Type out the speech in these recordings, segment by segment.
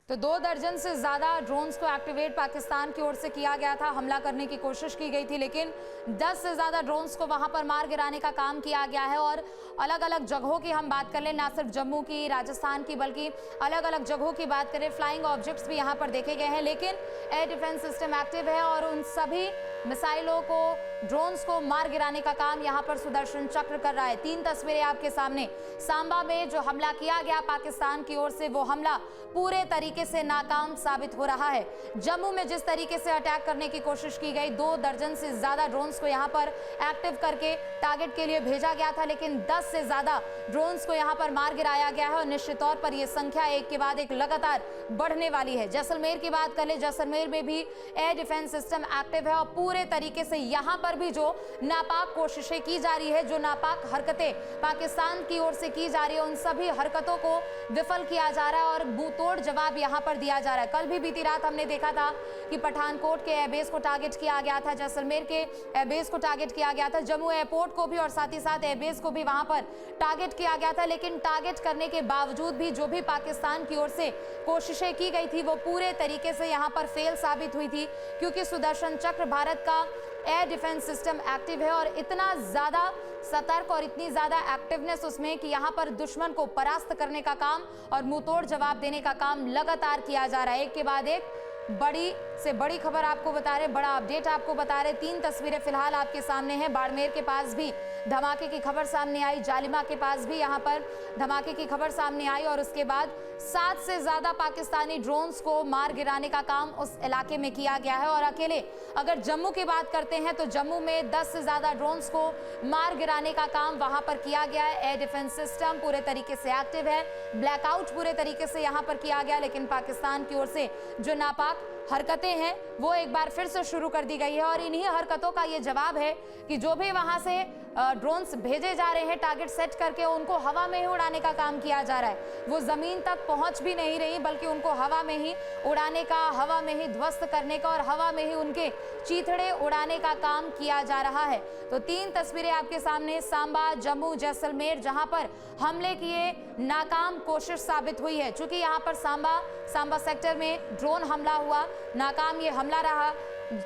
तो 2 दर्जन से ज़्यादा ड्रोन्स को एक्टिवेट पाकिस्तान की ओर से किया गया था। हमला करने की कोशिश की गई थी, लेकिन 10 से ज़्यादा ड्रोन्स को वहां पर मार गिराने का काम किया गया है। और अलग अलग जगहों की हम बात कर लें, ना सिर्फ जम्मू की, राजस्थान की, बल्कि अलग अलग जगहों की बात करें, फ्लाइंग ऑब्जेक्ट्स भी यहाँ पर देखे गए हैं। लेकिन एयर डिफेंस सिस्टम एक्टिव है और उन सभी मिसाइलों को, ड्रोन्स को मार गिराने का काम यहाँ पर सुदर्शन चक्र कर रहा है। 3 तस्वीरें आपके सामने। सांबा में जो हमला किया गया पाकिस्तान की ओर से, वो हमला पूरे तरीके से नाकाम साबित हो रहा है। जम्मू में जिस तरीके से अटैक करने की कोशिश की गई, 2 दर्जन से ज्यादा ड्रोन्स को यहाँ पर एक्टिव करके टारगेट के लिए भेजा गया था, लेकिन 10 से ज्यादा ड्रोन्स को यहाँ पर मार गिराया गया है। और निश्चित तौर पर यह संख्या एक के बाद एक लगातार बढ़ने वाली है। जैसलमेर की बात कर ले, जैसलमेर में भी एयर डिफेंस सिस्टम एक्टिव है और पूरे तरीके से यहाँ पर भी जो नापाक कोशिशें की जा रही है, जो नापाक हरकतें पाकिस्तान की ओर से की जा रही है, उन सभी हरकतों को विफल किया जा रहा है और मुंहतोड़ जवाब यहाँ पर दिया जा रहा है। कल भी बीती रात हमने देखा था कि पठानकोट के एयरबेस को टारगेट किया गया था, जैसलमेर के एयरबेस को टारगेट किया गया था, जम्मू एयरपोर्ट को भी और साथ ही साथ एयरबेस को भी वहां पर टारगेट किया गया था। लेकिन टारगेट करने के बावजूद भी जो भी पाकिस्तान की ओर से कोशिशें की गई थी, वो पूरे तरीके से यहाँ पर फेल साबित हुई थी, क्योंकि सुदर्शन चक्र भारत का एयर डिफेंस सिस्टम एक्टिव है और इतना ज्यादा सतर्क और इतनी ज्यादा एक्टिवनेस उसमें कि यहाँ पर दुश्मन को परास्त करने का काम और मुंहतोड़ जवाब देने का काम लगातार किया जा रहा है। एक के बाद एक बड़ी से बड़ी खबर आपको बता रहे, बड़ा अपडेट आपको बता रहे। 3 तस्वीरें फिलहाल आपके सामने हैं। बाड़मेर के पास भी धमाके की खबर सामने आई, जालिमा के पास भी यहाँ पर धमाके की खबर सामने आई और उसके बाद 7 से ज्यादा पाकिस्तानी ड्रोन्स को मार गिराने का काम उस इलाके में किया गया है। और अकेले अगर जम्मू की बात करते हैं तो जम्मू में 10 से ज्यादा ड्रोन्स को मार गिराने का काम वहां पर किया गया है। एयर डिफेंस सिस्टम पूरे तरीके से एक्टिव है, ब्लैकआउट पूरे तरीके से यहाँ पर किया गया, लेकिन पाकिस्तान की ओर से जो नापाक हरकतें हैं वो एक बार फिर से शुरू कर दी गई है। और इन्हीं हरकतों का ये जवाब है कि जो भी वहां से ड्रोन्स भेजे जा रहे हैं टारगेट सेट करके, उनको हवा में ही उड़ाने का काम किया जा रहा है। वो जमीन तक पहुंच भी नहीं रही, बल्कि उनको हवा में ही उड़ाने का, हवा में ही ध्वस्त करने का और हवा में ही उनके चीथड़े उड़ाने का काम किया जा रहा है। तो 3 तस्वीरें आपके सामने, सांबा, जम्मू, जैसलमेर, जहां पर हमले की ये नाकाम कोशिश साबित हुई है। चूंकि यहाँ पर सांबा सेक्टर में ड्रोन हमला हुआ, नाकाम ये हमला रहा।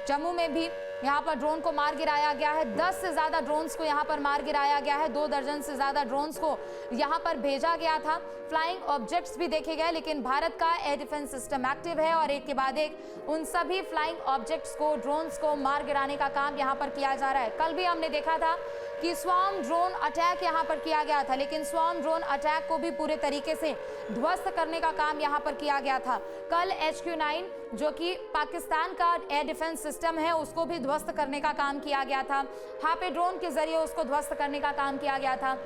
जम्मू में भी यहाँ पर ड्रोन को मार गिराया गया है। 10 से ज्यादा ड्रोन्स को यहाँ पर मार गिराया गया है। 2 दर्जन से ज्यादा ड्रोन्स को यहाँ पर भेजा गया था। फ्लाइंग ऑब्जेक्ट्स भी देखे गए, लेकिन भारत का एयर डिफेंस सिस्टम एक्टिव है और एक के बाद एक उन सभी फ्लाइंग ऑब्जेक्ट्स को, ड्रोन्स को मार गिराने का काम यहाँ पर किया जा रहा है। कल भी हमने देखा था कि स्वॉर्म ड्रोन अटैक यहाँ पर किया गया था, लेकिन स्वॉर्म ड्रोन अटैक को भी पूरे तरीके से ध्वस्त करने का काम यहाँ पर किया गया था। कल HQ-9 जो कि पाकिस्तान का एयर डिफेंस सिस्टम है, उसको भी ध्वस्त करने का काम किया गया था। हापे ड्रोन के जरिए उसको ध्वस्त करने का काम किया गया था।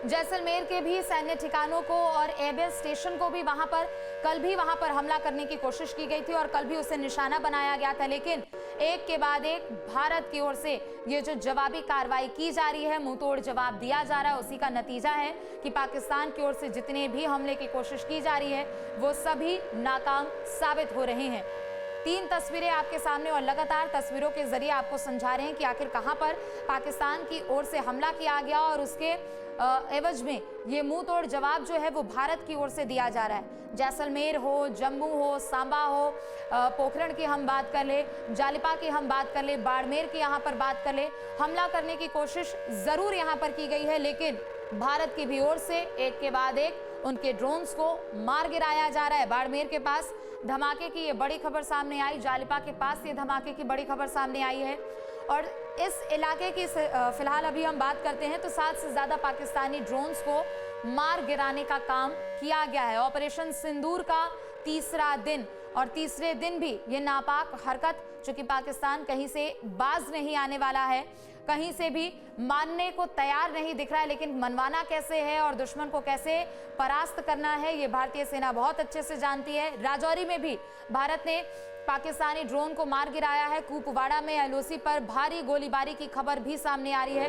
जैसलमेर के भी सैन्य ठिकानों को और एयरबेस स्टेशन को भी कल भी वहां पर हमला करने की कोशिश की गई थी और कल भी उसे निशाना बनाया गया था। लेकिन एक के बाद एक भारत की ओर से ये जो जवाबी कार्रवाई की जा रही है, मुंहतोड़ जवाब दिया जा रहा है, उसी का नतीजा है कि पाकिस्तान की ओर से जितने भी हमले की कोशिश की जा रही है, वो सभी नाकाम साबित हो रहे हैं। 3 तस्वीरें आपके सामने और लगातार तस्वीरों के जरिए आपको समझा रहे हैं कि आखिर कहां पर पाकिस्तान की ओर से हमला किया गया और उसके एवज में ये मुंहतोड़ जवाब जो है वो भारत की ओर से दिया जा रहा है। जैसलमेर हो, जम्मू हो, सांबा हो, पोखरण की हम बात कर ले, जालिपा की हम बात कर ले, बाड़मेर की यहाँ पर बात कर ले, हमला करने की कोशिश जरूर यहाँ पर की गई है, लेकिन भारत की भी ओर से एक के बाद एक उनके ड्रोन्स को मार गिराया जा रहा है। बाड़मेर के पास धमाके की ये बड़ी खबर सामने आई, जालिपा के पास ये धमाके की बड़ी खबर सामने आई है। और इस इलाके की फिलहाल अभी हम बात करते हैं तो 7 से ज्यादा पाकिस्तानी ड्रोन्स को मार गिराने का काम किया गया है। ऑपरेशन सिंदूर का 3रा दिन और तीसरे दिन भी ये नापाक हरकत, चूंकि पाकिस्तान कहीं से बाज नहीं आने वाला है, कहीं से भी मानने को तैयार नहीं दिख रहा है, लेकिन मनवाना कैसे है और दुश्मन को कैसे परास्त करना है, ये भारतीय सेना बहुत अच्छे से जानती है। राजौरी में भी भारत ने पाकिस्तानी ड्रोन को मार गिराया है। कुपवाड़ा में LOC पर भारी गोलीबारी की खबर भी सामने आ रही है।